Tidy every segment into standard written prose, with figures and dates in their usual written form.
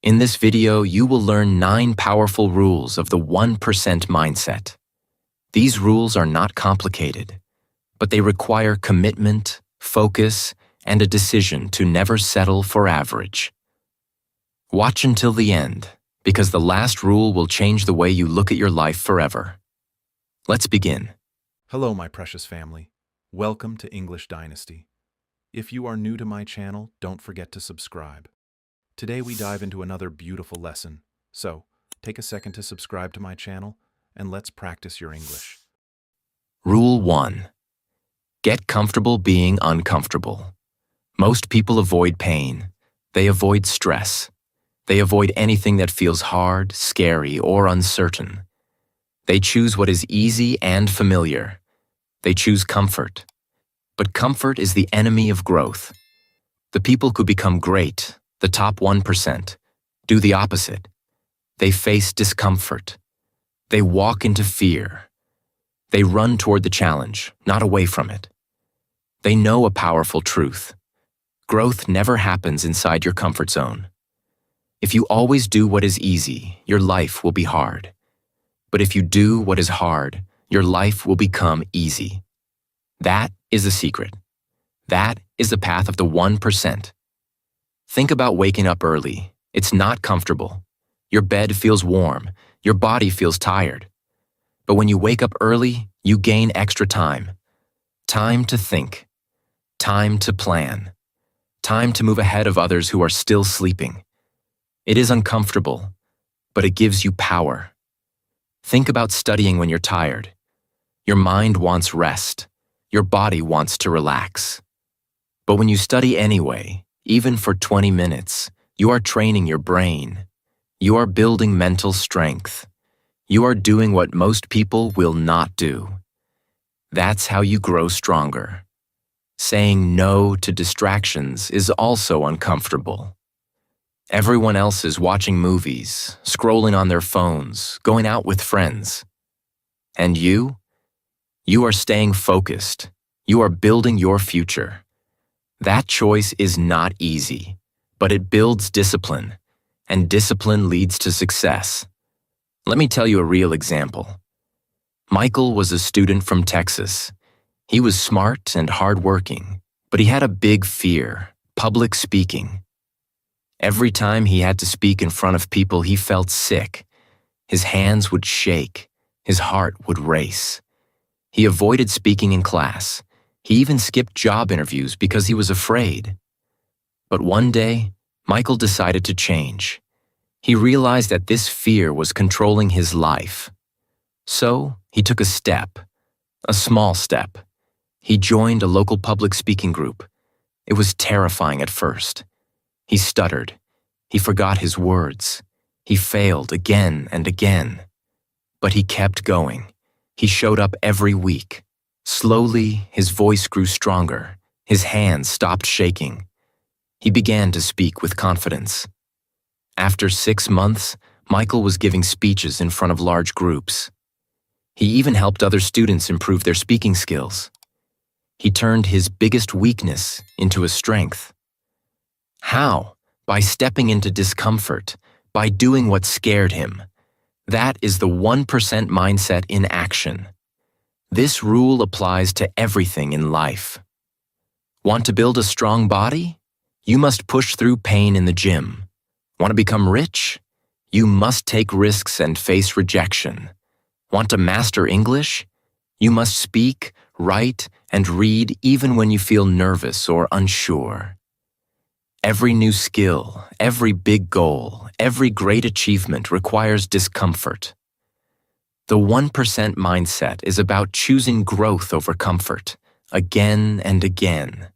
In this video, you will learn 9 powerful rules of the 1% mindset. These rules are not complicated, but they require commitment, focus, and a decision to never settle for average. Watch until the end, because the last rule will change the way you look at your life forever. Let's begin. Hello, my precious family. Welcome to English Dynasty. If you are new to my channel, don't forget to subscribe. Today we dive into another beautiful lesson. So, take a second to subscribe to my channel, and let's practice your English. Rule 1. Get comfortable being uncomfortable. Most people avoid pain. They avoid stress. They avoid anything that feels hard, scary, or uncertain. They choose what is easy and familiar. They choose comfort. But comfort is the enemy of growth. The people who become great, the top 1%, do the opposite. They face discomfort. They walk into fear. They run toward the challenge, not away from it. They know a powerful truth. Growth never happens inside your comfort zone. If you always do what is easy, your life will be hard. But if you do what is hard, your life will become easy. That is the secret. That is the path of the 1%. Think about waking up early. It's not comfortable. Your bed feels warm. Your body feels tired. But when you wake up early, you gain extra time. Time to think. Time to plan. Time to move ahead of others who are still sleeping. It is uncomfortable, but it gives you power. Think about studying when you're tired. Your mind wants rest. Your body wants to relax. But when you study anyway, even for 20 minutes, you are training your brain. You are building mental strength. You are doing what most people will not do. That's how you grow stronger. Saying no to distractions is also uncomfortable. Everyone else is watching movies, scrolling on their phones, going out with friends. And you? You are staying focused. You are building your future. That choice is not easy, but it builds discipline, and discipline leads to success. Let me tell you a real example. Michael was a student from Texas. He was smart and hardworking, but he had a big fear: public speaking. Every time he had to speak in front of people, he felt sick. His hands would shake. His heart would race. He avoided speaking in class. He even skipped job interviews because he was afraid. But one day, Michael decided to change. He realized that this fear was controlling his life. So, he took a step, a small step. He joined a local public speaking group. It was terrifying at first. He stuttered. He forgot his words. He failed again and again. But he kept going. He showed up every week. Slowly, his voice grew stronger. His hands stopped shaking. He began to speak with confidence. After 6 months, Michael was giving speeches in front of large groups. He even helped other students improve their speaking skills. He turned his biggest weakness into a strength. How? By stepping into discomfort, by doing what scared him. That is the 1% mindset in action. This rule applies to everything in life. Want to build a strong body? You must push through pain in the gym. Want to become rich? You must take risks and face rejection. Want to master English? You must speak, write, and read even when you feel nervous or unsure. Every new skill, every big goal, every great achievement requires discomfort. The 1% mindset is about choosing growth over comfort, again and again.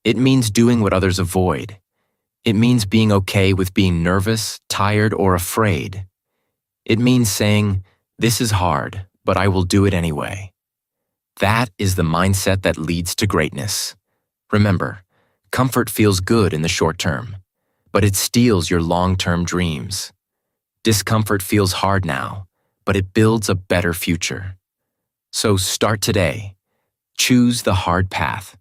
It means doing what others avoid. It means being okay with being nervous, tired, or afraid. It means saying, "This is hard, but I will do it anyway." That is the mindset that leads to greatness. Remember, comfort feels good in the short term, but it steals your long-term dreams. Discomfort feels hard now, but it builds a better future. So start today. Choose the hard path.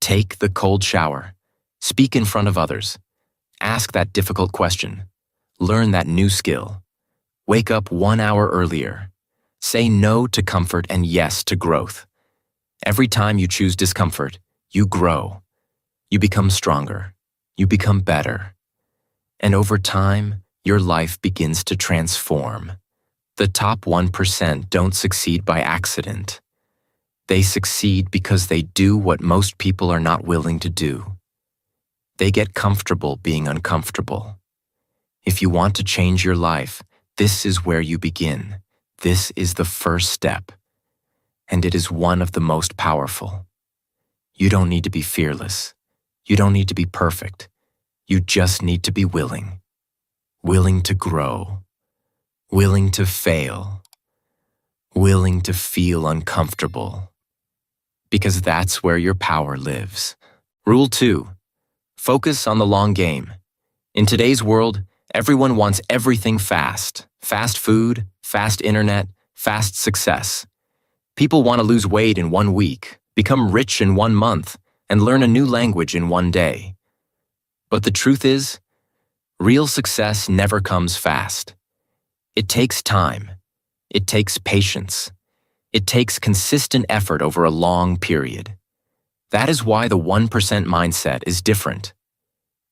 Take the cold shower. Speak in front of others. Ask that difficult question. Learn that new skill. Wake up 1 hour earlier. Say no to comfort and yes to growth. Every time you choose discomfort, you grow. You become stronger. You become better. And over time, your life begins to transform. The top 1% don't succeed by accident. They succeed because they do what most people are not willing to do. They get comfortable being uncomfortable. If you want to change your life, this is where you begin. This is the first step. And it is one of the most powerful. You don't need to be fearless. You don't need to be perfect. You just need to be willing. Willing to grow. Willing to fail. Willing to feel uncomfortable. Because that's where your power lives. Rule 2. Focus on the long game. In today's world, everyone wants everything fast. Fast food, fast internet, fast success. People want to lose weight in 1 week, become rich in 1 month, and learn a new language in 1 day. But the truth is, real success never comes fast. It takes time. It takes patience. It takes consistent effort over a long period. That is why the 1% mindset is different.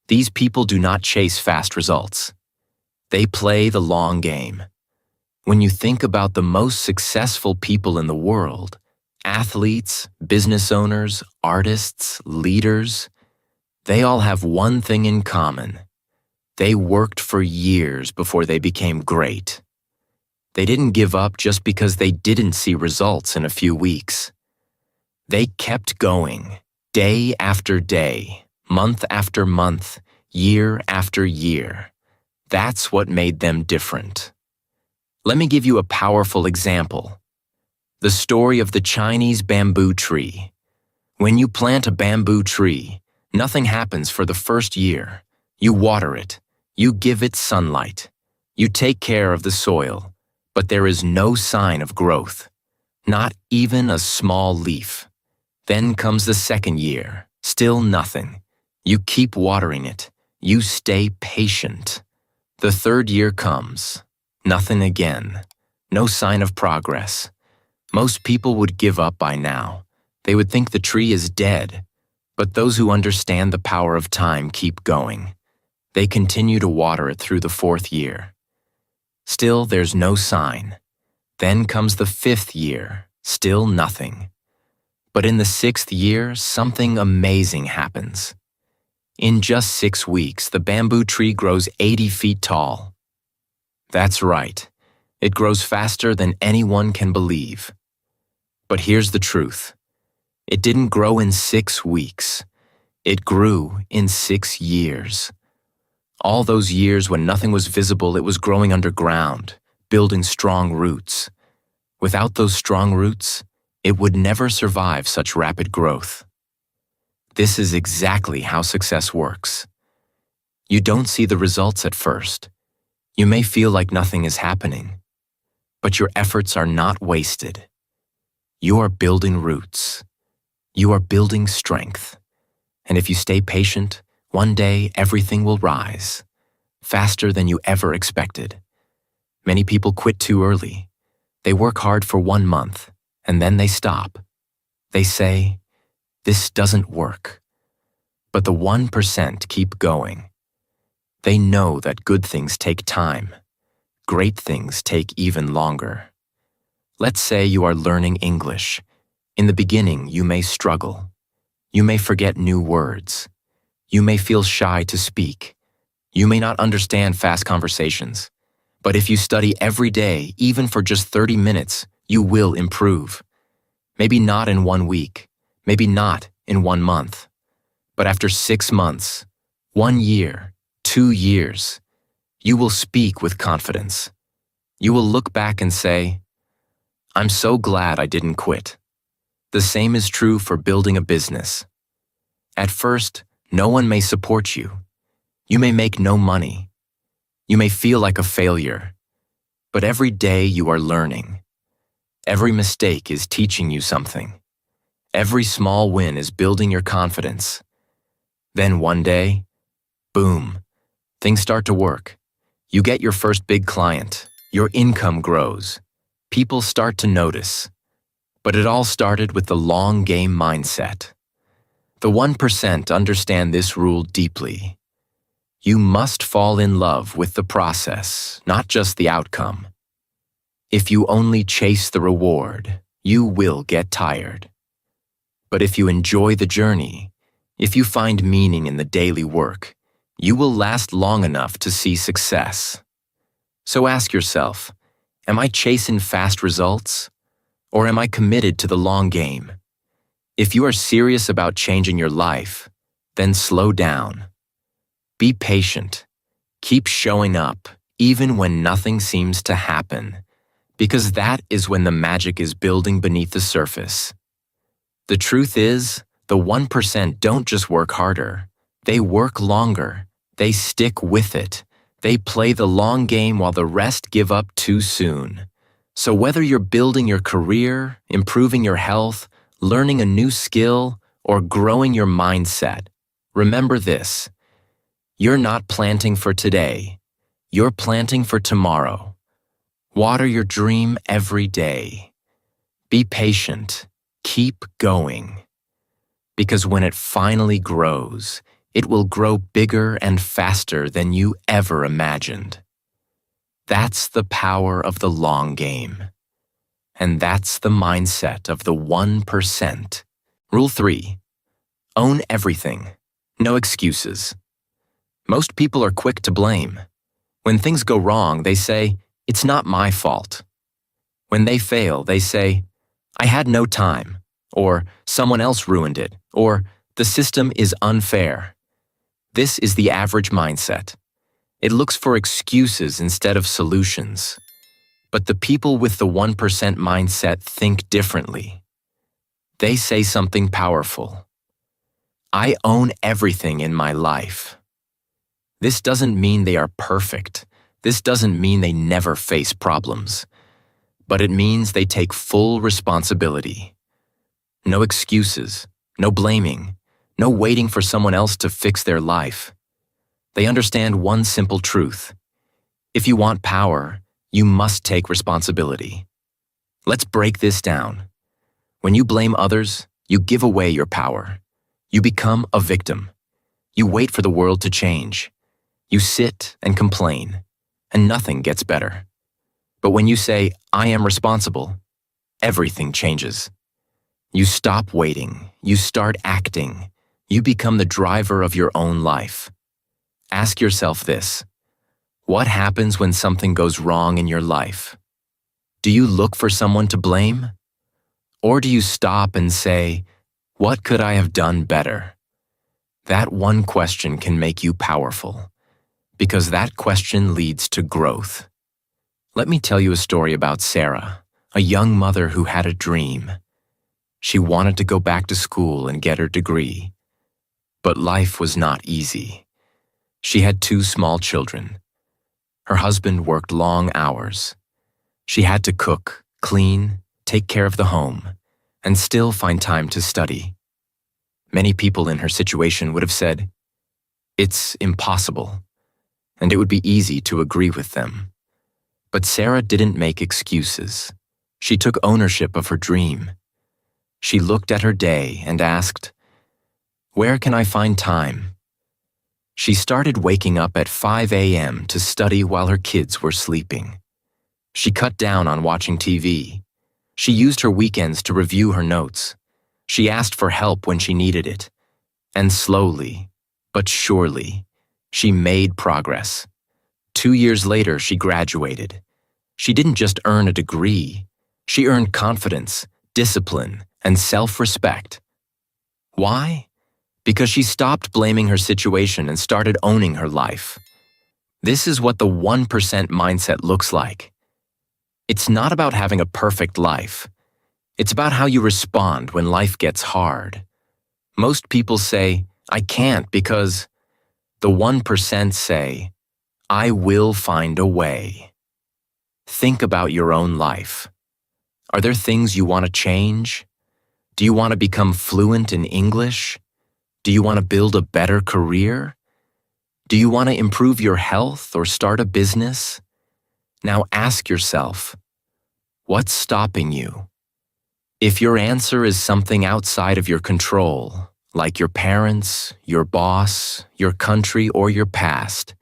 These people do not chase fast results. They play the long game. When you think about the most successful people in the world, athletes, business owners, artists, leaders, they all have one thing in common. They worked for years before they became great. They didn't give up just because they didn't see results in a few weeks. They kept going, day after day, month after month, year after year. That's what made them different. Let me give you a powerful example. The story of the Chinese bamboo tree. When you plant a bamboo tree, nothing happens for the first year. You water it. You give it sunlight. You take care of the soil. But there is no sign of growth. Not even a small leaf. Then comes the second year. Still nothing. You keep watering it. You stay patient. The third year comes. Nothing again. No sign of progress. Most people would give up by now. They would think the tree is dead. But those who understand the power of time keep going. They continue to water it through the 4th year. Still, there's no sign. Then comes the 5th year. Still nothing. But in the 6th year, something amazing happens. In just 6 weeks, the bamboo tree grows 80 feet tall. That's right. It grows faster than anyone can believe. But here's the truth. It didn't grow in 6 weeks. It grew in 6 years. All those years when nothing was visible, it was growing underground, building strong roots. Without those strong roots, it would never survive such rapid growth. This is exactly how success works. You don't see the results at first. You may feel like nothing is happening, but your efforts are not wasted. You are building roots. You are building strength. And if you stay patient, one day everything will rise, faster than you ever expected. Many people quit too early. They work hard for 1 month, and then they stop. They say, "This doesn't work." But the 1% keep going. They know that good things take time. Great things take even longer. Let's say you are learning English. In the beginning, you may struggle. You may forget new words. You may feel shy to speak. You may not understand fast conversations. But if you study every day, even for just 30 minutes, you will improve. Maybe not in 1 week. Maybe not in 1 month. But after 6 months, 1 year, 2 years, you will speak with confidence. You will look back and say, "I'm so glad I didn't quit." The same is true for building a business. At first, no one may support you. You may make no money. You may feel like a failure. But every day you are learning. Every mistake is teaching you something. Every small win is building your confidence. Then one day, boom, things start to work. You get your first big client. Your income grows. People start to notice. But it all started with the long game mindset. The 1% understand this rule deeply. You must fall in love with the process, not just the outcome. If you only chase the reward, you will get tired. But if you enjoy the journey, if you find meaning in the daily work, you will last long enough to see success. So ask yourself, am I chasing fast results? Or am I committed to the long game? If you are serious about changing your life, then slow down. Be patient. Keep showing up, even when nothing seems to happen, because that is when the magic is building beneath the surface. The truth is, the 1% don't just work harder. They work longer. They stick with it. They play the long game while the rest give up too soon. So whether you're building your career, improving your health, learning a new skill, or growing your mindset, remember this. You're not planting for today. You're planting for tomorrow. Water your dream every day. Be patient. Keep going. Because when it finally grows, it will grow bigger and faster than you ever imagined. That's the power of the long game. And that's the mindset of the 1%. Rule 3. Own everything. No excuses. Most people are quick to blame. When things go wrong, they say, "It's not my fault." When they fail, they say, "I had no time," or "Someone else ruined it," or "The system is unfair." This is the average mindset. It looks for excuses instead of solutions. But the people with the 1% mindset think differently. They say something powerful. I own everything in my life. This doesn't mean they are perfect. This doesn't mean they never face problems. But it means they take full responsibility. No excuses, no blaming, no waiting for someone else to fix their life. They understand one simple truth. If you want power, you must take responsibility. Let's break this down. When you blame others, you give away your power. You become a victim. You wait for the world to change. You sit and complain, and nothing gets better. But when you say, "I am responsible," everything changes. You stop waiting. You start acting. You become the driver of your own life. Ask yourself this. What happens when something goes wrong in your life? Do you look for someone to blame? Or do you stop and say, "What could I have done better?" That one question can make you powerful, because that question leads to growth. Let me tell you a story about Sarah, a young mother who had a dream. She wanted to go back to school and get her degree. But life was not easy. She had 2 small children. Her husband worked long hours. She had to cook, clean, take care of the home, and still find time to study. Many people in her situation would have said, "It's impossible," and it would be easy to agree with them. But Sarah didn't make excuses. She took ownership of her dream. She looked at her day and asked, "Where can I find time?" She started waking up at 5 a.m. to study while her kids were sleeping. She cut down on watching TV. She used her weekends to review her notes. She asked for help when she needed it. And slowly, but surely, she made progress. 2 years later, she graduated. She didn't just earn a degree. She earned confidence, discipline, and self-respect. Why? Because she stopped blaming her situation and started owning her life. This is what the 1% mindset looks like. It's not about having a perfect life. It's about how you respond when life gets hard. Most people say, "I can't because..." The 1% say, "I will find a way." Think about your own life. Are there things you want to change? Do you want to become fluent in English? Do you want to build a better career? Do you want to improve your health or start a business? Now ask yourself, what's stopping you? If your answer is something outside of your control, like your parents, your boss, your country, or your past,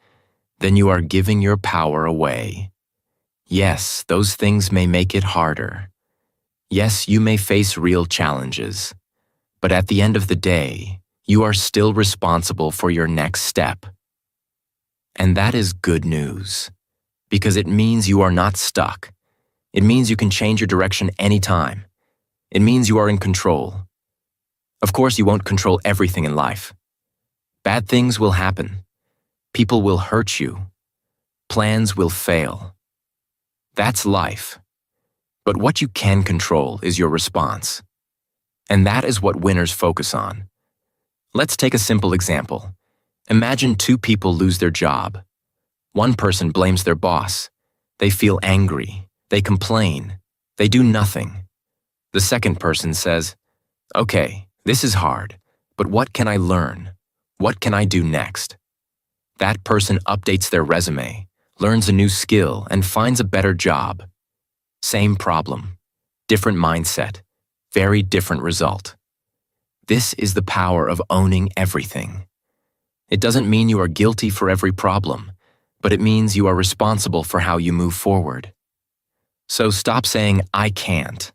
then you are giving your power away. Yes, those things may make it harder. Yes, you may face real challenges. But at the end of the day, you are still responsible for your next step. And that is good news, because it means you are not stuck. It means you can change your direction anytime. It means you are in control. Of course, you won't control everything in life. Bad things will happen. People will hurt you. Plans will fail. That's life. But what you can control is your response. And that is what winners focus on. Let's take a simple example. Imagine two people lose their job. One person blames their boss. They feel angry. They complain. They do nothing. The second person says, "Okay, this is hard, but what can I learn? What can I do next?" That person updates their resume, learns a new skill, and finds a better job. Same problem, different mindset, very different result. This is the power of owning everything. It doesn't mean you are guilty for every problem, but it means you are responsible for how you move forward. So stop saying, "I can't."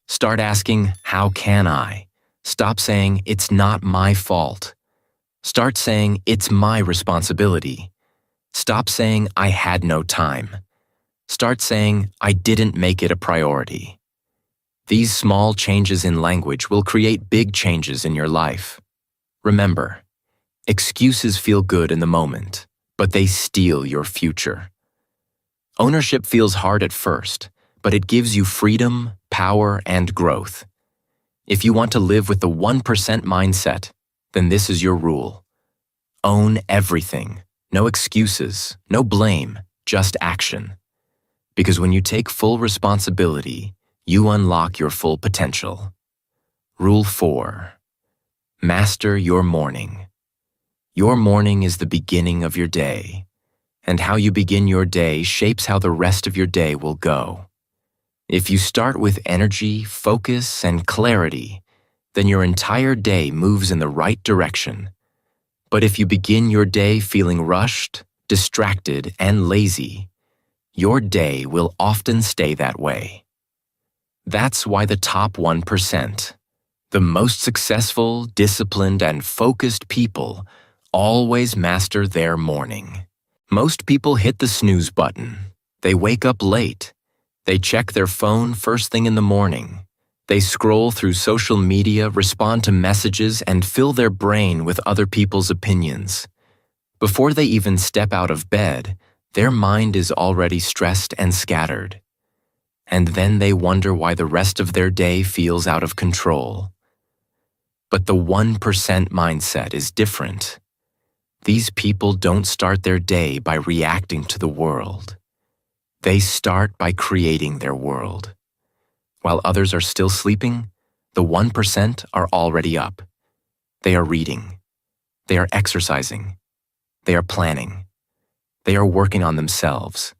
Start asking, "How can I?" Stop saying, "It's not my fault." Start saying, "It's my responsibility." Stop saying, "I had no time." Start saying, "I didn't make it a priority." These small changes in language will create big changes in your life. Remember, excuses feel good in the moment, but they steal your future. Ownership feels hard at first, but it gives you freedom, power, and growth. If you want to live with the 1% mindset, then this is your rule. Own everything. No excuses, no blame, just action. Because when you take full responsibility, you unlock your full potential. Rule 4. Master your morning. Your morning is the beginning of your day, and how you begin your day shapes how the rest of your day will go. If you start with energy, focus, and clarity, then your entire day moves in the right direction. But if you begin your day feeling rushed, distracted, and lazy, your day will often stay that way. That's why the top 1%, the most successful, disciplined, and focused people, always master their morning. Most people hit the snooze button. They wake up late. They check their phone first thing in the morning. They scroll through social media, respond to messages, and fill their brain with other people's opinions. Before they even step out of bed, their mind is already stressed and scattered. And then they wonder why the rest of their day feels out of control. But the 1% mindset is different. These people don't start their day by reacting to the world. They start by creating their world. While others are still sleeping, the 1% are already up. They are reading. They are exercising. They are planning. They are working on themselves.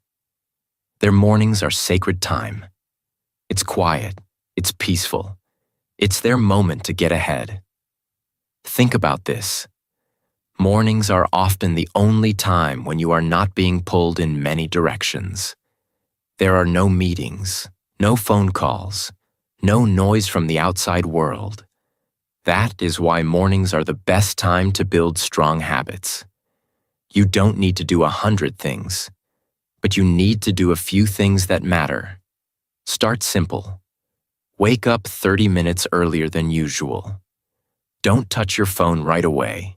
Their mornings are sacred time. It's quiet. It's peaceful. It's their moment to get ahead. Think about this. Mornings are often the only time when you are not being pulled in many directions. There are no meetings, no phone calls, no noise from the outside world. That is why mornings are the best time to build strong habits. You don't need to do 100 things, but you need to do a few things that matter. Start simple. Wake up 30 minutes earlier than usual. Don't touch your phone right away.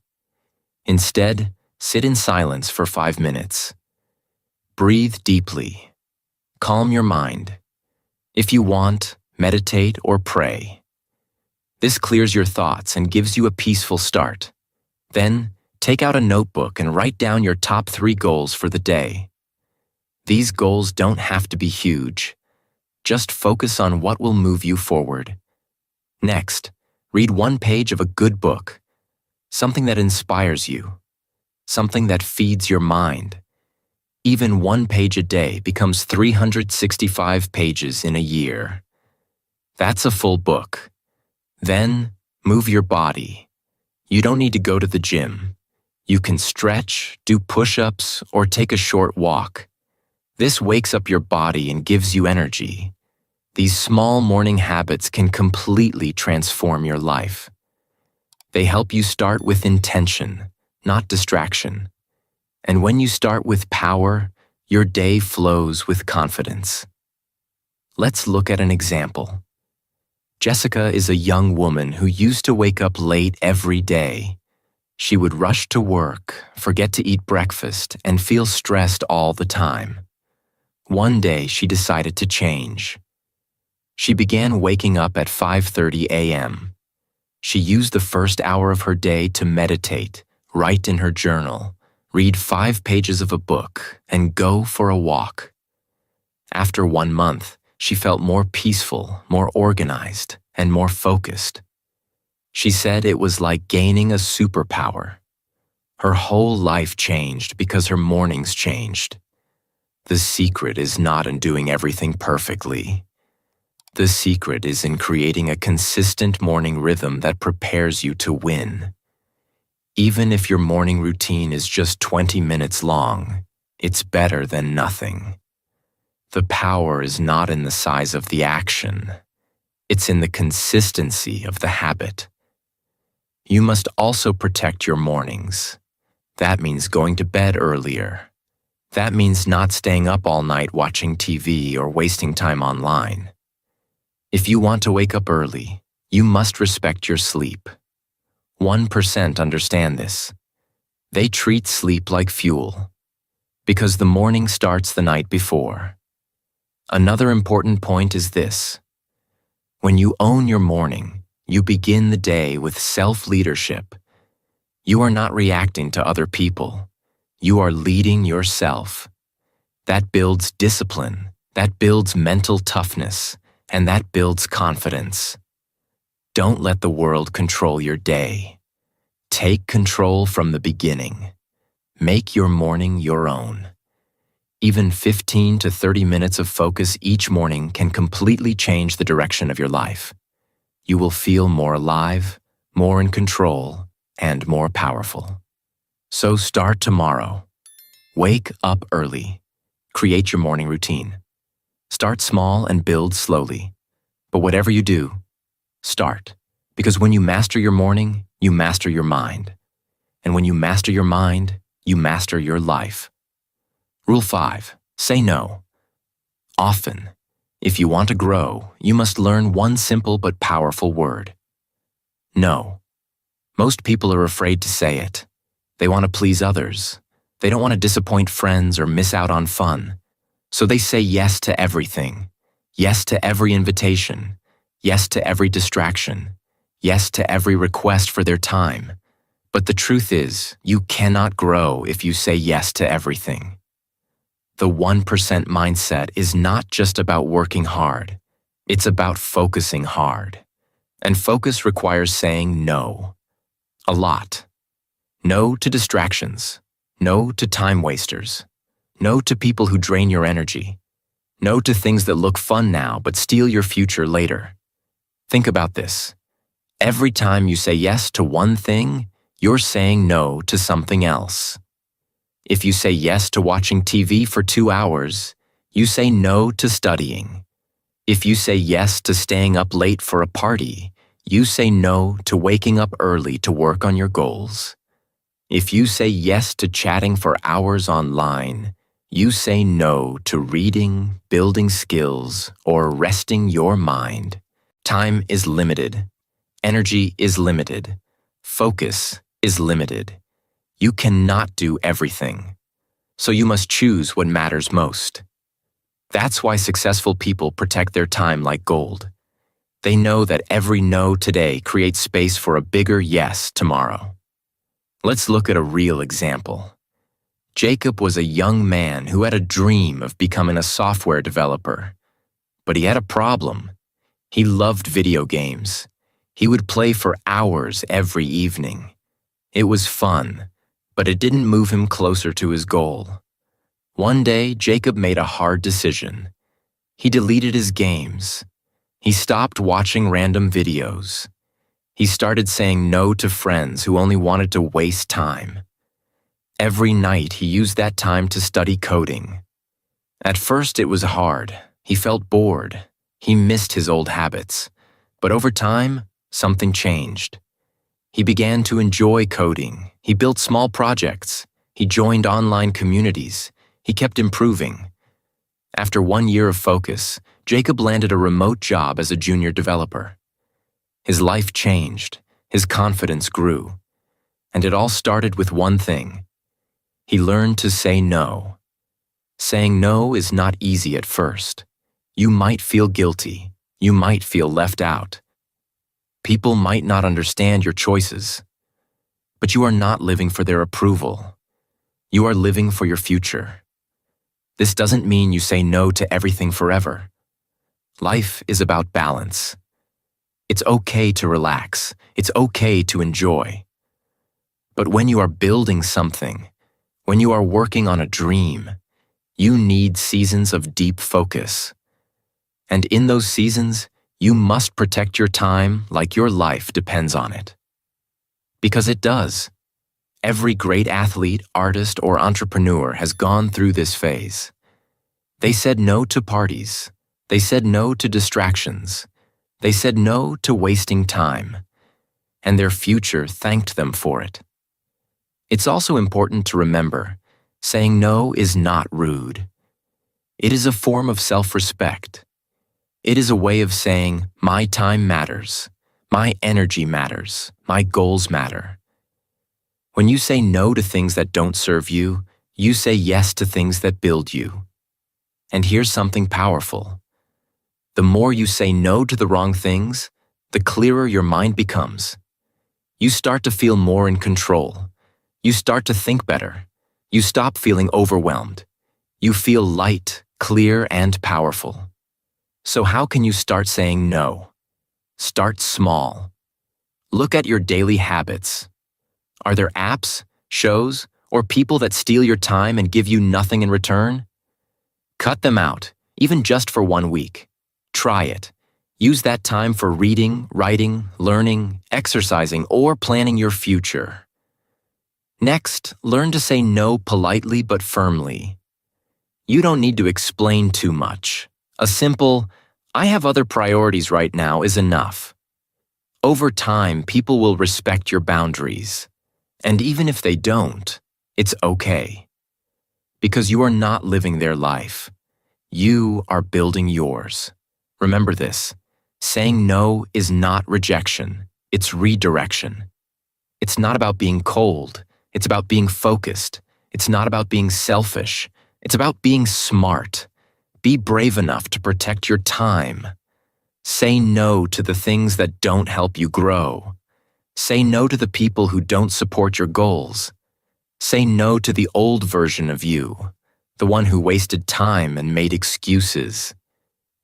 Instead, sit in silence for 5 minutes. Breathe deeply. Calm your mind. If you want, meditate or pray. This clears your thoughts and gives you a peaceful start. Then, take out a notebook and write down your top 3 goals for the day. These goals don't have to be huge. Just focus on what will move you forward. Next, read 1 page of a good book, something that inspires you. something that feeds your mind. Even 1 page a day becomes 365 pages in a year. That's a full book. Then, move your body. You don't need to go to the gym. You can stretch, do push-ups, or take a short walk. This wakes up your body and gives you energy. These small morning habits can completely transform your life. They help you start with intention, not distraction. And when you start with power, your day flows with confidence. Let's look at an example. Jessica is a young woman who used to wake up late every day. She would rush to work, forget to eat breakfast, and feel stressed all the time. One day, she decided to change. She began waking up at 5:30 a.m. She used the first hour of her day to meditate, write in her journal, read 5 pages of a book, and go for a walk. After 1 month, she felt more peaceful, more organized, and more focused. She said it was like gaining a superpower. Her whole life changed because her mornings changed. The secret is not in doing everything perfectly. The secret is in creating a consistent morning rhythm that prepares you to win. Even if your morning routine is just 20 minutes long, it's better than nothing. The power is not in the size of the action. It's in the consistency of the habit. You must also protect your mornings. That means going to bed earlier. That means not staying up all night watching TV or wasting time online. If you want to wake up early, you must respect your sleep. 1% understand this. They treat sleep like fuel, because the morning starts the night before. Another important point is this. When you own your morning, you begin the day with self-leadership. You are not reacting to other people. You are leading yourself. That builds discipline, that builds mental toughness, and that builds confidence. Don't let the world control your day. Take control from the beginning. Make your morning your own. Even 15 to 30 minutes of focus each morning can completely change the direction of your life. You will feel more alive, more in control, and more powerful. So start tomorrow. Wake up early. Create your morning routine. Start small and build slowly. But whatever you do, start. Because when you master your morning, you master your mind. And when you master your mind, you master your life. Rule 5. Say no. Often, if you want to grow, you must learn one simple but powerful word. No. Most people are afraid to say it. They want to please others. They don't want to disappoint friends or miss out on fun. So they say yes to everything. Yes to every invitation. Yes to every distraction. Yes to every request for their time. But the truth is, you cannot grow if you say yes to everything. The 1% mindset is not just about working hard. It's about focusing hard. And focus requires saying no. A lot. No to distractions. No to time wasters. No to people who drain your energy. No to things that look fun now but steal your future later. Think about this. Every time you say yes to one thing, you're saying no to something else. If you say yes to watching TV for 2 hours, you say no to studying. If you say yes to staying up late for a party, you say no to waking up early to work on your goals. If you say yes to chatting for hours online, you say no to reading, building skills, or resting your mind. Time is limited. Energy is limited. Focus is limited. You cannot do everything. So you must choose what matters most. That's why successful people protect their time like gold. They know that every no today creates space for a bigger yes tomorrow. Let's look at a real example. Jacob was a young man who had a dream of becoming a software developer. But he had a problem. He loved video games. He would play for hours every evening. It was fun, But it didn't move him closer to his goal. One day, Jacob made a hard decision. He deleted his games. He stopped watching random videos. He started saying no to friends who only wanted to waste time. Every night, he used that time to study coding. At first, it was hard. He felt bored. He missed his old habits. But over time, something changed. He began to enjoy coding. He built small projects. He joined online communities. He kept improving. After 1 year of focus, Jacob landed a remote job as a junior developer. His life changed. His confidence grew. And it all started with one thing. He learned to say no. Saying no is not easy at first. You might feel guilty. You might feel left out. People might not understand your choices. But you are not living for their approval. You are living for your future. This doesn't mean you say no to everything forever. Life is about balance. It's okay to relax. It's okay to enjoy. But when you are building something, when you are working on a dream, you need seasons of deep focus. And in those seasons, you must protect your time like your life depends on it. Because it does. Every great athlete, artist, or entrepreneur has gone through this phase. They said no to parties. They said no to distractions. They said no to wasting time. And their future thanked them for it. It's also important to remember, saying no is not rude. It is a form of self-respect. It is a way of saying, my time matters, my energy matters, my goals matter. When you say no to things that don't serve you, you say yes to things that build you. And here's something powerful. The more you say no to the wrong things, the clearer your mind becomes. You start to feel more in control. You start to think better. You stop feeling overwhelmed. You feel light, clear, and powerful. So how can you start saying no? Start small. Look at your daily habits. Are there apps, shows, or people that steal your time and give you nothing in return? Cut them out, even just for 1 week. Try it. Use that time for reading, writing, learning, exercising, or planning your future. Next, learn to say no politely but firmly. You don't need to explain too much. A simple, I have other priorities right now is enough. Over time, people will respect your boundaries. And even if they don't, it's okay. Because you are not living their life. You are building yours. Remember this, saying no is not rejection, it's redirection. It's not about being cold, it's about being focused. It's not about being selfish, it's about being smart. Be brave enough to protect your time. Say no to the things that don't help you grow. Say no to the people who don't support your goals. Say no to the old version of you, the one who wasted time and made excuses.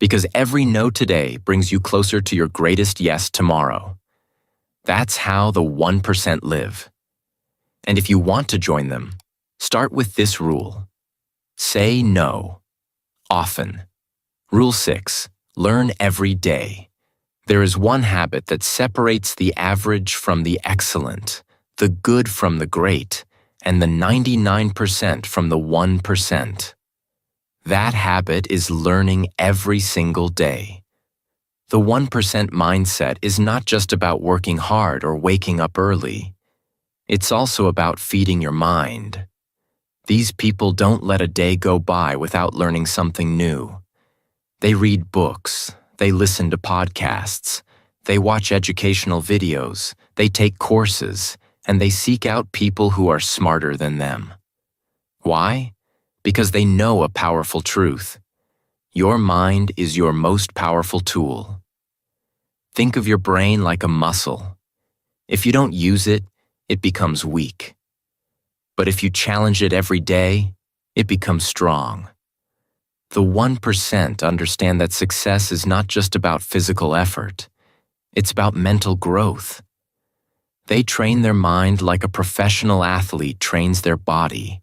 Because every no today brings you closer to your greatest yes tomorrow. That's how the 1% live. And if you want to join them, start with this rule. Say no. Often. Rule 6. Learn every day. There is one habit that separates the average from the excellent, the good from the great, and the 99% from the 1%. That habit is learning every single day. The 1% mindset is not just about working hard or waking up early. It's also about feeding your mind. These people don't let a day go by without learning something new. They read books, they listen to podcasts, they watch educational videos, they take courses, and they seek out people who are smarter than them. Why? Because they know a powerful truth. Your mind is your most powerful tool. Think of your brain like a muscle. If you don't use it, it becomes weak. But if you challenge it every day, it becomes strong. The 1% understand that success is not just about physical effort. It's about mental growth. They train their mind like a professional athlete trains their body.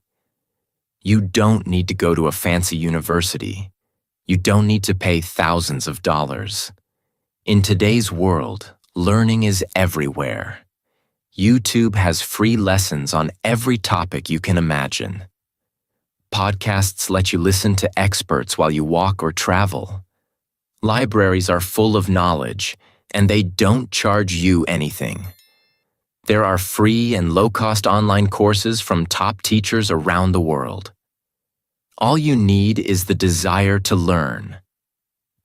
You don't need to go to a fancy university. You don't need to pay thousands of dollars. In today's world, learning is everywhere. YouTube has free lessons on every topic you can imagine. Podcasts let you listen to experts while you walk or travel. Libraries are full of knowledge, and they don't charge you anything. There are free and low-cost online courses from top teachers around the world. All you need is the desire to learn.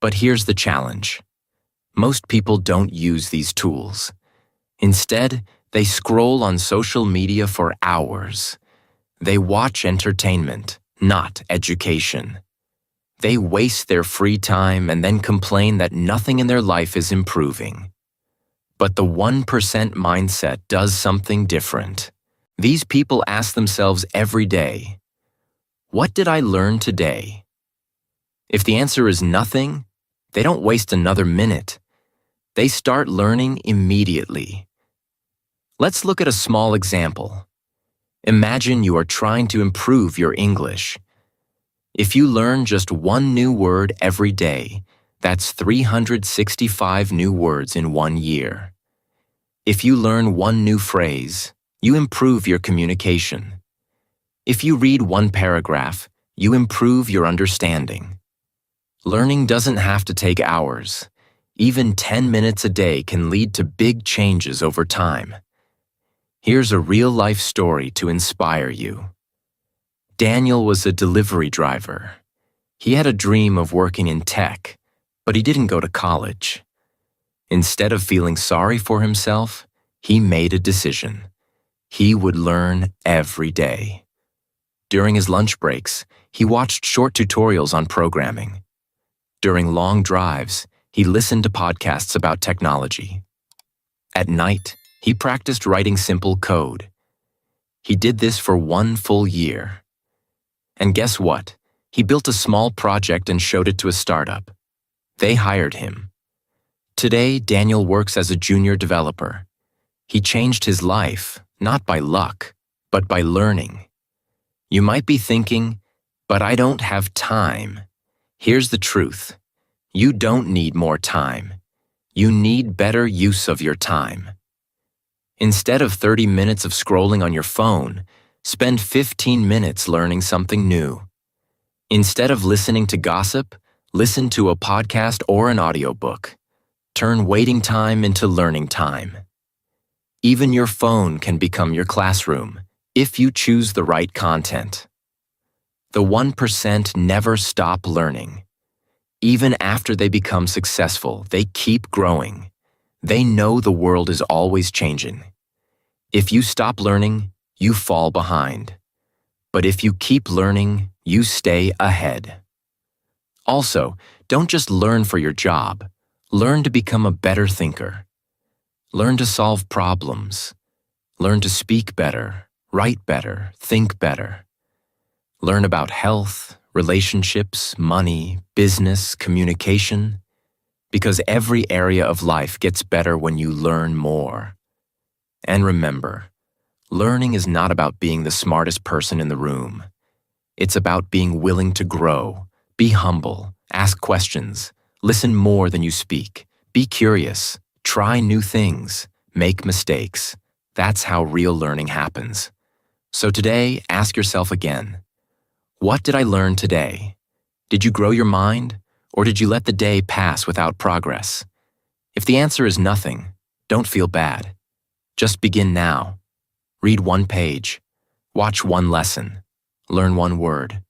But here's the challenge. Most people don't use these tools. Instead, they scroll on social media for hours. They watch entertainment, not education. They waste their free time and then complain that nothing in their life is improving. But the 1% mindset does something different. These people ask themselves every day, what did I learn today? If the answer is nothing, they don't waste another minute. They start learning immediately. Let's look at a small example. Imagine you are trying to improve your English. If you learn just one new word every day, that's 365 new words in 1 year. If you learn one new phrase, you improve your communication. If you read one paragraph, you improve your understanding. Learning doesn't have to take hours. Even 10 minutes a day can lead to big changes over time. Here's a real-life story to inspire you. Daniel was a delivery driver. He had a dream of working in tech, but he didn't go to college. Instead of feeling sorry for himself, he made a decision. He would learn every day. During his lunch breaks, he watched short tutorials on programming. During long drives, he listened to podcasts about technology. At night, he practiced writing simple code. He did this for 1 full year. And guess what? He built a small project and showed it to a startup. They hired him. Today, Daniel works as a junior developer. He changed his life, not by luck, but by learning. You might be thinking, but I don't have time. Here's the truth. You don't need more time. You need better use of your time. Instead of 30 minutes of scrolling on your phone, spend 15 minutes learning something new. Instead of listening to gossip, listen to a podcast or an audiobook. Turn waiting time into learning time. Even your phone can become your classroom if you choose the right content. The 1% never stop learning. Even after they become successful, they keep growing. They know the world is always changing. If you stop learning, you fall behind. But if you keep learning, you stay ahead. Also, don't just learn for your job. Learn to become a better thinker. Learn to solve problems. Learn to speak better, write better, think better. Learn about health, relationships, money, business, communication. Because every area of life gets better when you learn more. And remember, learning is not about being the smartest person in the room. It's about being willing to grow, be humble, ask questions, listen more than you speak, be curious, try new things, make mistakes. That's how real learning happens. So today, ask yourself again, what did I learn today? Did you grow your mind, or did you let the day pass without progress? If the answer is nothing, don't feel bad. Just begin now. Read 1 page. Watch 1 lesson. Learn 1 word.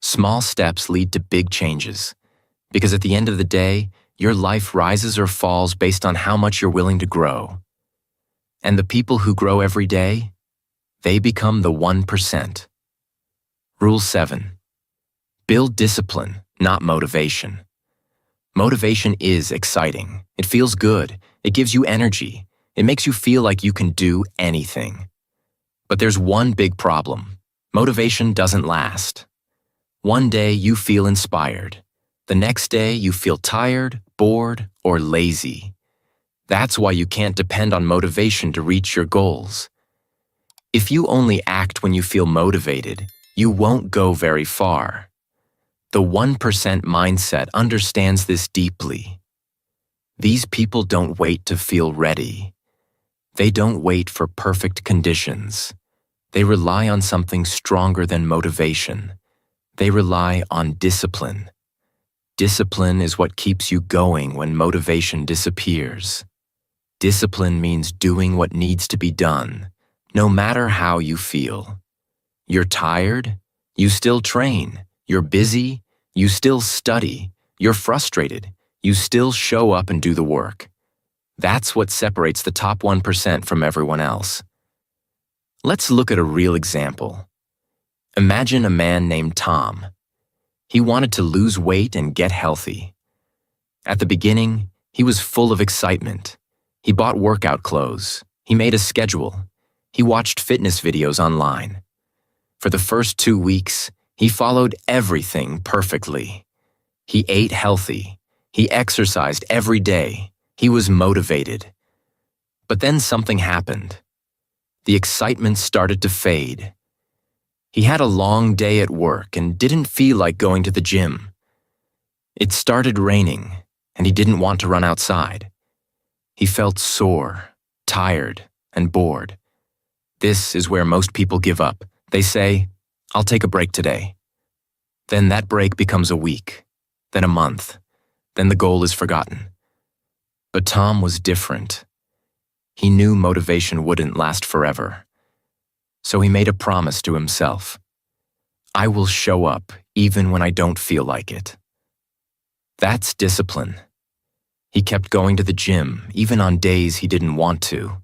Small steps lead to big changes. Because at the end of the day, your life rises or falls based on how much you're willing to grow. And the people who grow every day, they become the 1%. Rule 7. Build discipline, not motivation. Motivation is exciting. It feels good. It gives you energy. It makes you feel like you can do anything. But there's one big problem. Motivation doesn't last. One day you feel inspired. The next day you feel tired, bored, or lazy. That's why you can't depend on motivation to reach your goals. If you only act when you feel motivated, you won't go very far. The 1% mindset understands this deeply. These people don't wait to feel ready. They don't wait for perfect conditions. They rely on something stronger than motivation. They rely on discipline. Discipline is what keeps you going when motivation disappears. Discipline means doing what needs to be done, no matter how you feel. You're tired? You still train. You're busy? You still study. You're frustrated? You still show up and do the work. That's what separates the top 1% from everyone else. Let's look at a real example. Imagine a man named Tom. He wanted to lose weight and get healthy. At the beginning, he was full of excitement. He bought workout clothes. He made a schedule. He watched fitness videos online. For the first 2 weeks, he followed everything perfectly. He ate healthy. He exercised every day. He was motivated. But then something happened. The excitement started to fade. He had a long day at work and didn't feel like going to the gym. It started raining, and he didn't want to run outside. He felt sore, tired, and bored. This is where most people give up. They say, "I'll take a break today." Then that break becomes a week, then a month, then the goal is forgotten. But Tom was different. He knew motivation wouldn't last forever. So he made a promise to himself. I will show up even when I don't feel like it. That's discipline. He kept going to the gym even on days he didn't want to.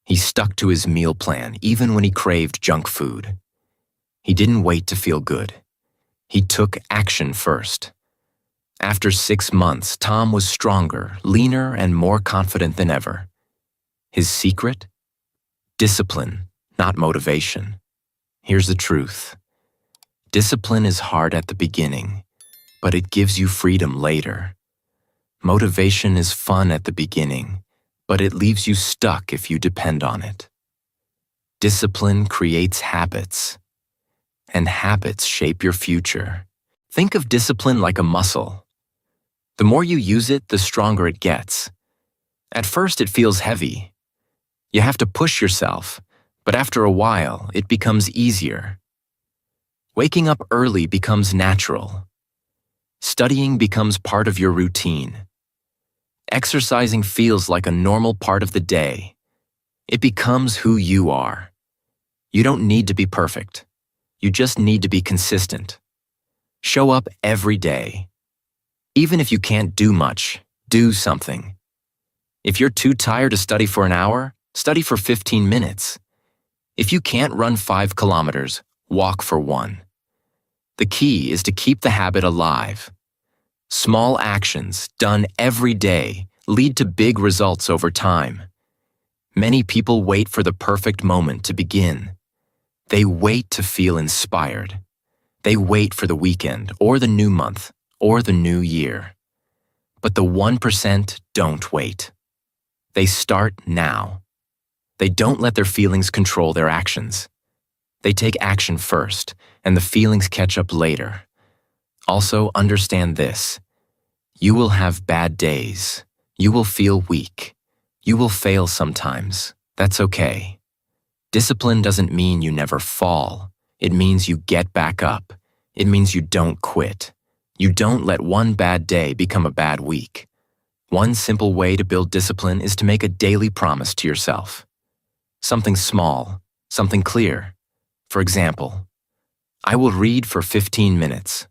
He stuck to his meal plan even when he craved junk food. He didn't wait to feel good. He took action first. After 6 months, Tom was stronger, leaner, and more confident than ever. His secret? Discipline, not motivation. Here's the truth. Discipline is hard at the beginning, but it gives you freedom later. Motivation is fun at the beginning, but it leaves you stuck if you depend on it. Discipline creates habits, and habits shape your future. Think of discipline like a muscle. The more you use it, the stronger it gets. At first, it feels heavy. You have to push yourself, but after a while, it becomes easier. Waking up early becomes natural. Studying becomes part of your routine. Exercising feels like a normal part of the day. It becomes who you are. You don't need to be perfect. You just need to be consistent. Show up every day. Even if you can't do much, do something. If you're too tired to study for an hour, study for 15 minutes. If you can't run 5 kilometers, walk for 1. The key is to keep the habit alive. Small actions done every day lead to big results over time. Many people wait for the perfect moment to begin. They wait to feel inspired. They wait for the weekend or the new month or the new year. But the 1% don't wait. They start now. They don't let their feelings control their actions. They take action first, and the feelings catch up later. Also, understand this. You will have bad days. You will feel weak. You will fail sometimes. That's okay. Discipline doesn't mean you never fall. It means you get back up. It means you don't quit. You don't let one bad day become a bad week. One simple way to build discipline is to make a daily promise to yourself. Something small, something clear. For example, I will read for 15 minutes.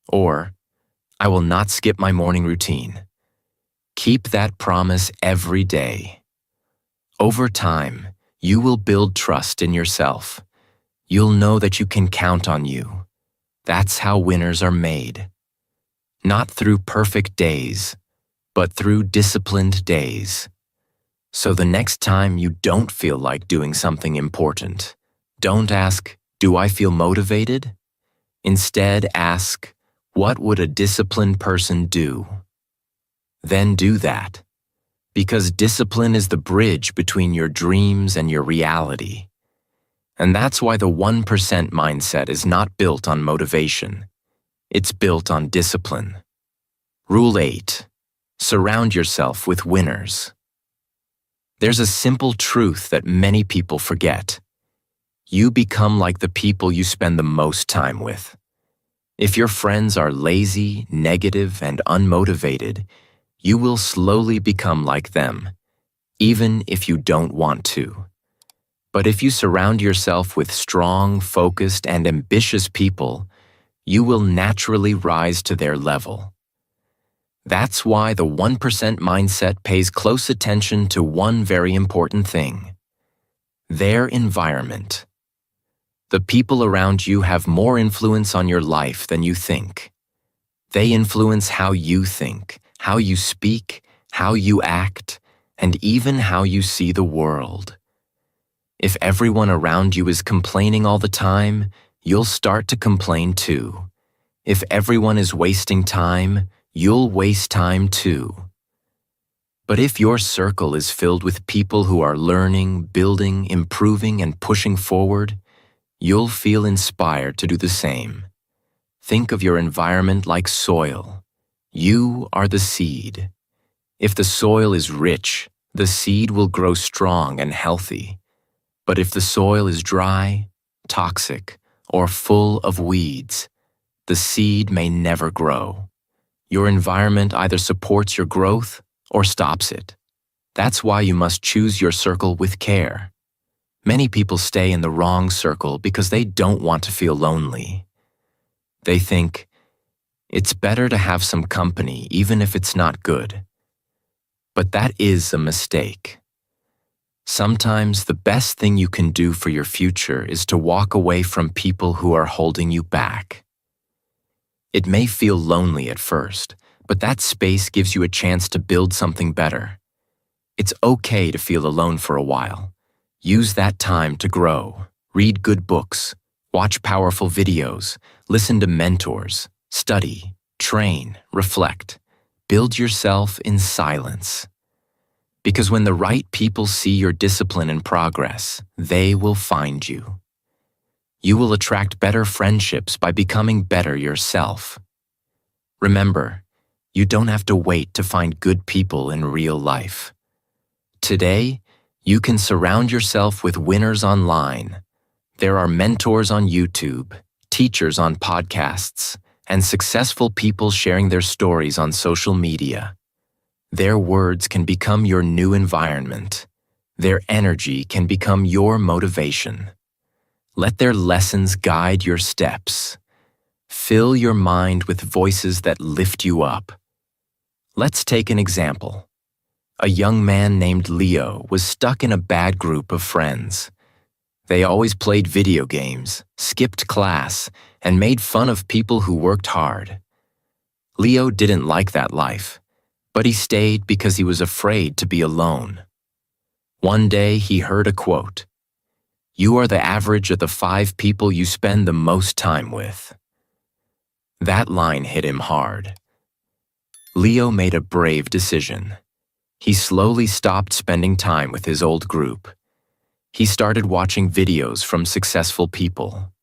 Or, I will not skip my morning routine. Keep that promise every day. Over time, you will build trust in yourself. You'll know that you can count on you. That's how winners are made. Not through perfect days, but through disciplined days. So the next time you don't feel like doing something important, don't ask, "Do I feel motivated?" Instead, ask, "What would a disciplined person do?" Then do that. Because discipline is the bridge between your dreams and your reality. And that's why the 1% mindset is not built on motivation. It's built on discipline. Rule 8. Surround yourself with winners. There's a simple truth that many people forget. You become like the people you spend the most time with. If your friends are lazy, negative, and unmotivated, you will slowly become like them, even if you don't want to. But if you surround yourself with strong, focused, and ambitious people, you will naturally rise to their level. That's why the 1% mindset pays close attention to one very important thing: their environment. The people around you have more influence on your life than you think. They influence how you think, how you speak, how you act, and even how you see the world. If everyone around you is complaining all the time, you'll start to complain too. If everyone is wasting time, you'll waste time too. But if your circle is filled with people who are learning, building, improving, and pushing forward, you'll feel inspired to do the same. Think of your environment like soil. You are the seed. If the soil is rich, the seed will grow strong and healthy. But if the soil is dry, toxic, or full of weeds, the seed may never grow. Your environment either supports your growth or stops it. That's why you must choose your circle with care. Many people stay in the wrong circle because they don't want to feel lonely. They think, it's better to have some company even if it's not good. But that is a mistake. Sometimes the best thing you can do for your future is to walk away from people who are holding you back. It may feel lonely at first, but that space gives you a chance to build something better. It's okay to feel alone for a while. Use that time to grow. Read good books, watch powerful videos, listen to mentors, study, train, reflect. Build yourself in silence. Because when the right people see your discipline and progress, they will find you. You will attract better friendships by becoming better yourself. Remember, you don't have to wait to find good people in real life. Today, you can surround yourself with winners online. There are mentors on YouTube, teachers on podcasts, and successful people sharing their stories on social media. Their words can become your new environment. Their energy can become your motivation. Let their lessons guide your steps. Fill your mind with voices that lift you up. Let's take an example. A young man named Leo was stuck in a bad group of friends. They always played video games, skipped class, and made fun of people who worked hard. Leo didn't like that life, but he stayed because he was afraid to be alone. One day he heard a quote, "You are the average of the 5 people you spend the most time with." That line hit him hard. Leo made a brave decision. He slowly stopped spending time with his old group. He started watching videos from successful people.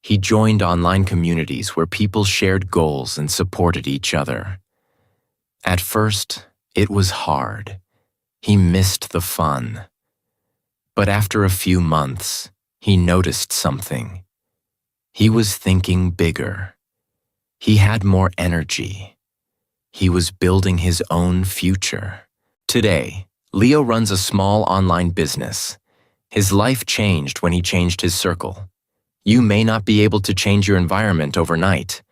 He joined online communities where people shared goals and supported each other. At first, it was hard. He missed the fun. But after a few months, he noticed something. He was thinking bigger. He had more energy. He was building his own future. Today, Leo runs a small online business. His life changed when he changed his circle. You may not be able to change your environment overnight,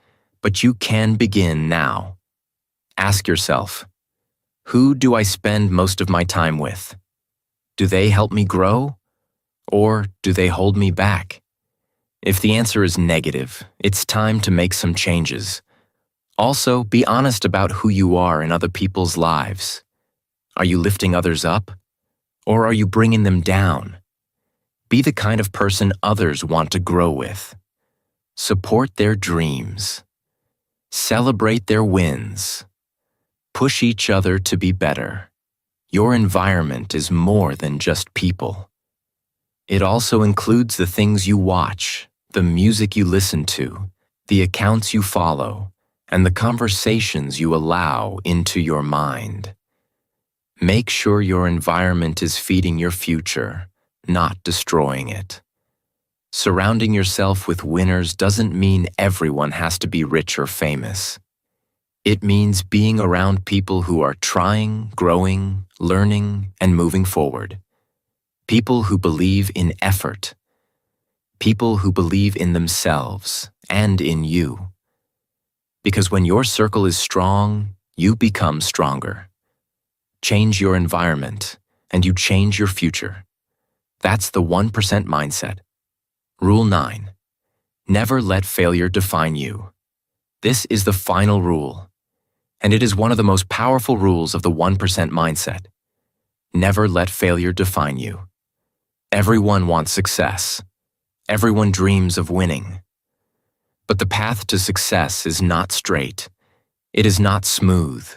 but you can begin now. Ask yourself, who do I spend most of my time with? Do they help me grow? Or do they hold me back? If the answer is negative, it's time to make some changes. Also, be honest about who you are in other people's lives. Are you lifting others up? Or are you bringing them down? Be the kind of person others want to grow with. Support their dreams. Celebrate their wins. Push each other to be better. Your environment is more than just people. It also includes the things you watch, the music you listen to, the accounts you follow, and the conversations you allow into your mind. Make sure your environment is feeding your future, not destroying it. Surrounding yourself with winners doesn't mean everyone has to be rich or famous. It means being around people who are trying, growing, learning, and moving forward. People who believe in effort. People who believe in themselves and in you. Because when your circle is strong, you become stronger. Change your environment, and you change your future. That's the 1% mindset. Rule 9. Never let failure define you. This is the final rule, and it is one of the most powerful rules of the 1% mindset. Never let failure define you. Everyone wants success. Everyone dreams of winning. But the path to success is not straight. It is not smooth.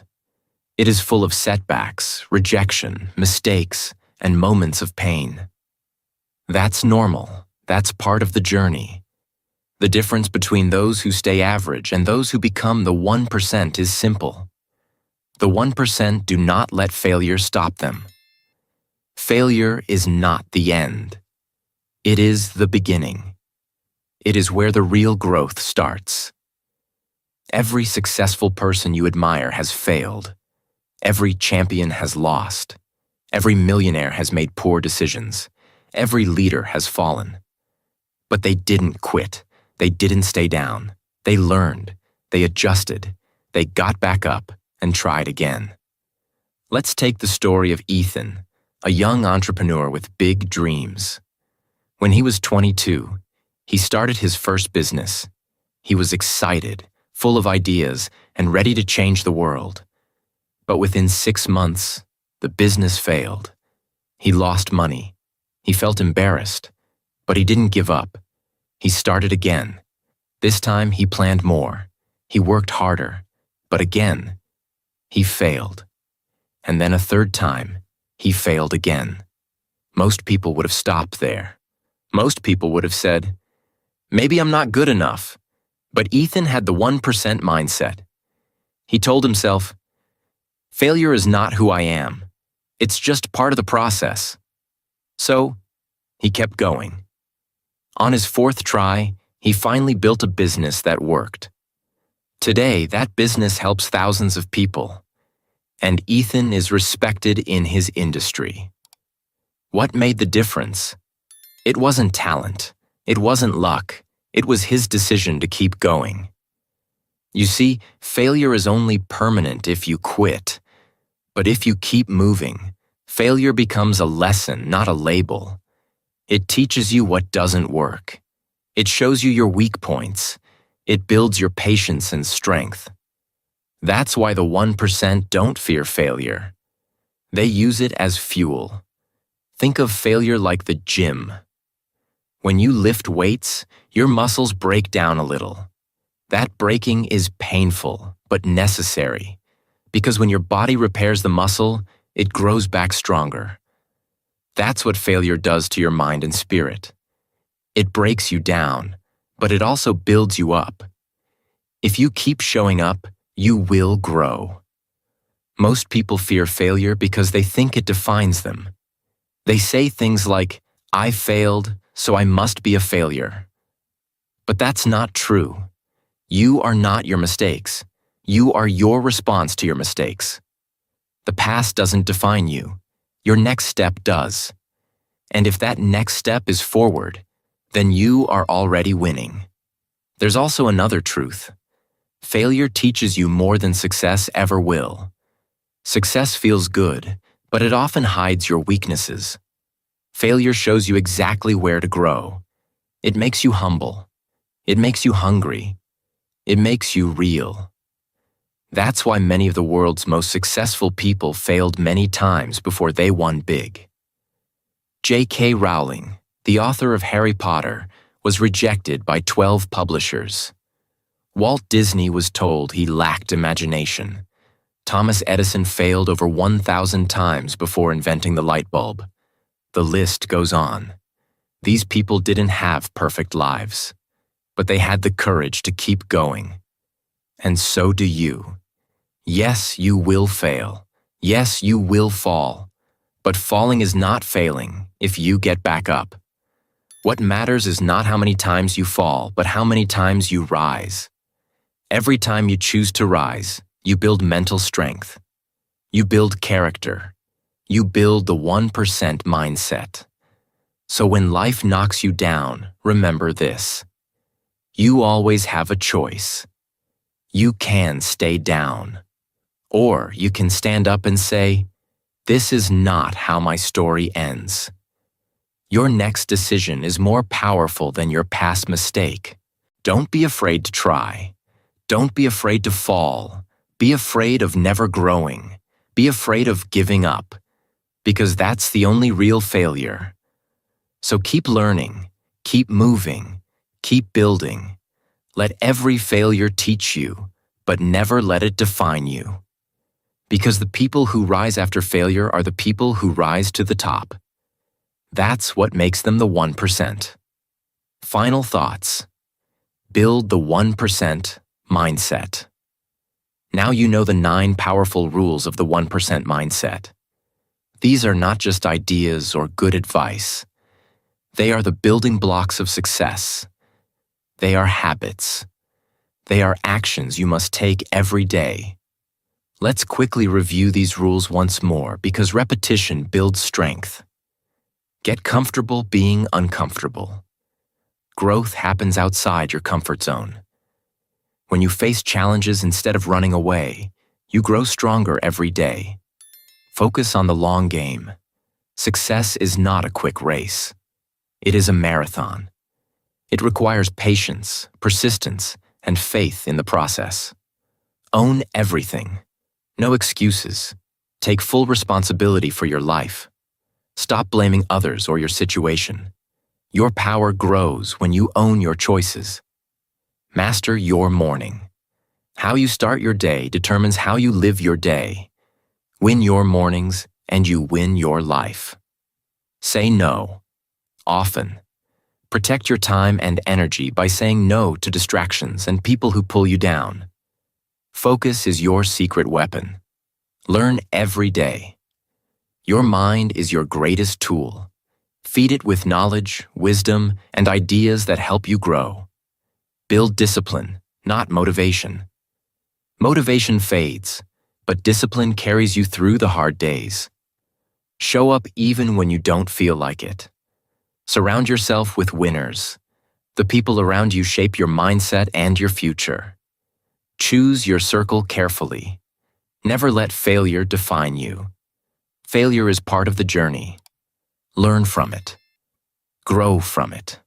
It is full of setbacks, rejection, mistakes, and moments of pain. That's normal. That's part of the journey. The difference between those who stay average and those who become the 1% is simple. The 1% do not let failure stop them. Failure is not the end. It is the beginning. It is where the real growth starts. Every successful person you admire has failed. Every champion has lost. Every millionaire has made poor decisions. Every leader has fallen. But they didn't quit. They didn't stay down. They learned. They adjusted. They got back up and tried again. Let's take the story of Ethan, a young entrepreneur with big dreams. When he was 22, he started his first business. He was excited, full of ideas, and ready to change the world. But within 6 months, the business failed. He lost money. He felt embarrassed, but he didn't give up. He started again. This time he planned more. He worked harder, but again, he failed. And then a third time, he failed again. Most people would have stopped there. Most people would have said, "Maybe I'm not good enough." But Ethan had the 1% mindset. He told himself, "Failure is not who I am. It's just part of the process." So, he kept going. On his 4th try, he finally built a business that worked. Today, that business helps thousands of people, and Ethan is respected in his industry. What made the difference? It wasn't talent. It wasn't luck. It was his decision to keep going. You see, failure is only permanent if you quit. But if you keep moving, failure becomes a lesson, not a label. It teaches you what doesn't work. It shows you your weak points. It builds your patience and strength. That's why the 1% don't fear failure. They use it as fuel. Think of failure like the gym. When you lift weights, your muscles break down a little. That breaking is painful, but necessary, because when your body repairs the muscle, it grows back stronger. That's what failure does to your mind and spirit. It breaks you down, but it also builds you up. If you keep showing up, you will grow. Most people fear failure because they think it defines them. They say things like, "I failed, so I must be a failure." But that's not true. You are not your mistakes. You are your response to your mistakes. The past doesn't define you. Your next step does. And if that next step is forward, then you are already winning. There's also another truth. Failure teaches you more than success ever will. Success feels good, but it often hides your weaknesses. Failure shows you exactly where to grow. It makes you humble. It makes you hungry. It makes you real. That's why many of the world's most successful people failed many times before they won big. J.K. Rowling, the author of Harry Potter, was rejected by 12 publishers. Walt Disney was told he lacked imagination. Thomas Edison failed over 1,000 times before inventing the light bulb. The list goes on. These people didn't have perfect lives, but they had the courage to keep going. And so do you. Yes, you will fail. Yes, you will fall. But falling is not failing if you get back up. What matters is not how many times you fall, but how many times you rise. Every time you choose to rise, you build mental strength. You build character. You build the 1% mindset. So when life knocks you down, remember this. You always have a choice. You can stay down. Or you can stand up and say, "This is not how my story ends." Your next decision is more powerful than your past mistake. Don't be afraid to try. Don't be afraid to fall. Be afraid of never growing. Be afraid of giving up, because that's the only real failure. So keep learning, keep moving, keep building. Let every failure teach you, but never let it define you. Because the people who rise after failure are the people who rise to the top. That's what makes them the 1%. Final thoughts. Build the 1% mindset. Now you know the 9 powerful rules of the 1% mindset. These are not just ideas or good advice. They are the building blocks of success. They are habits. They are actions you must take every day. Let's quickly review these rules once more because repetition builds strength. Get comfortable being uncomfortable. Growth happens outside your comfort zone. When you face challenges instead of running away, you grow stronger every day. Focus on the long game. Success is not a quick race. It is a marathon. It requires patience, persistence, and faith in the process. Own everything. No excuses. Take full responsibility for your life. Stop blaming others or your situation. Your power grows when you own your choices. Master your morning. How you start your day determines how you live your day. Win your mornings and you win your life. Say no. Often. Protect your time and energy by saying no to distractions and people who pull you down. Focus is your secret weapon. Learn every day. Your mind is your greatest tool. Feed it with knowledge, wisdom, and ideas that help you grow. Build discipline, not motivation. Motivation fades, but discipline carries you through the hard days. Show up even when you don't feel like it. Surround yourself with winners. The people around you shape your mindset and your future. Choose your circle carefully. Never let failure define you. Failure is part of the journey. Learn from it. Grow from it.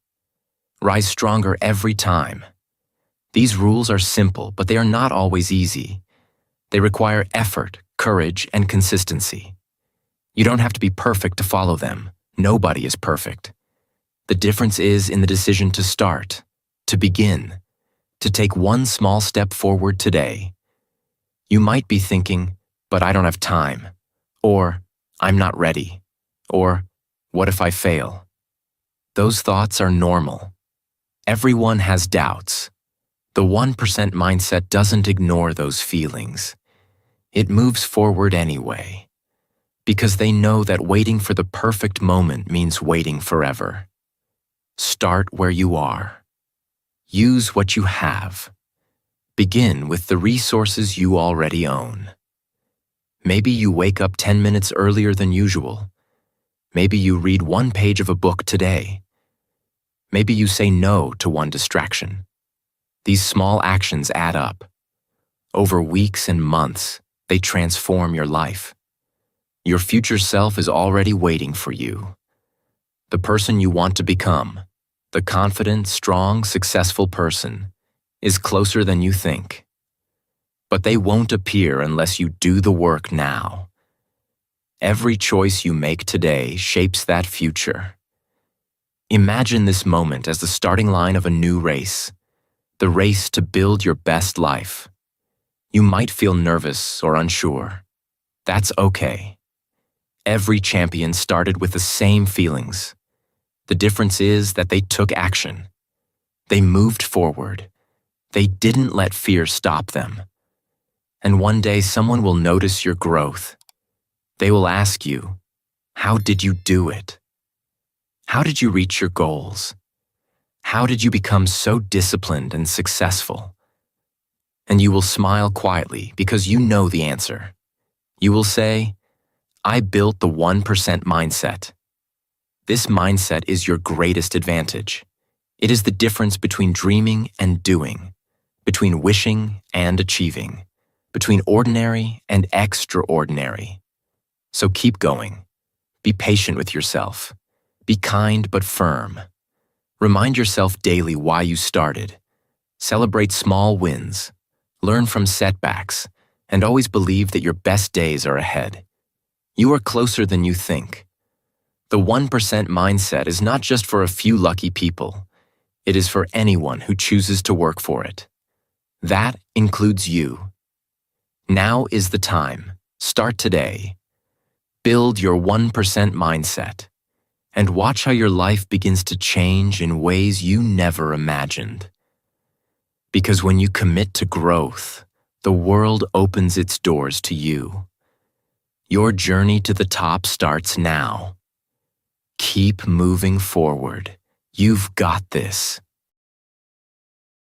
Rise stronger every time. These rules are simple, but they are not always easy. They require effort, courage, and consistency. You don't have to be perfect to follow them. Nobody is perfect. The difference is in the decision to start, to begin, to take one small step forward today. You might be thinking, "But I don't have time," or "I'm not ready," or "What if I fail?" Those thoughts are normal. Everyone has doubts. The 1% mindset doesn't ignore those feelings. It moves forward anyway, because they know that waiting for the perfect moment means waiting forever. Start where you are. Use what you have. Begin with the resources you already own. Maybe you wake up 10 minutes earlier than usual. Maybe you read one page of a book today. Maybe you say no to one distraction. These small actions add up. Over weeks and months, they transform your life. Your future self is already waiting for you. The person you want to become, the confident, strong, successful person, is closer than you think. But they won't appear unless you do the work now. Every choice you make today shapes that future. Imagine this moment as the starting line of a new race, the race to build your best life. You might feel nervous or unsure. That's okay. Every champion started with the same feelings. The difference is that they took action. They moved forward. They didn't let fear stop them. And one day someone will notice your growth. They will ask you, how did you do it? How did you reach your goals? How did you become so disciplined and successful? And you will smile quietly because you know the answer. You will say, I built the 1% mindset. This mindset is your greatest advantage. It is the difference between dreaming and doing, between wishing and achieving, between ordinary and extraordinary. So keep going. Be patient with yourself. Be kind but firm. Remind yourself daily why you started. Celebrate small wins. Learn from setbacks, and always believe that your best days are ahead. You are closer than you think. The 1% mindset is not just for a few lucky people. It is for anyone who chooses to work for it. That includes you. Now is the time. Start today. Build your 1% mindset, and watch how your life begins to change in ways you never imagined. Because when you commit to growth, the world opens its doors to you. Your journey to the top starts now. Keep moving forward. You've got this.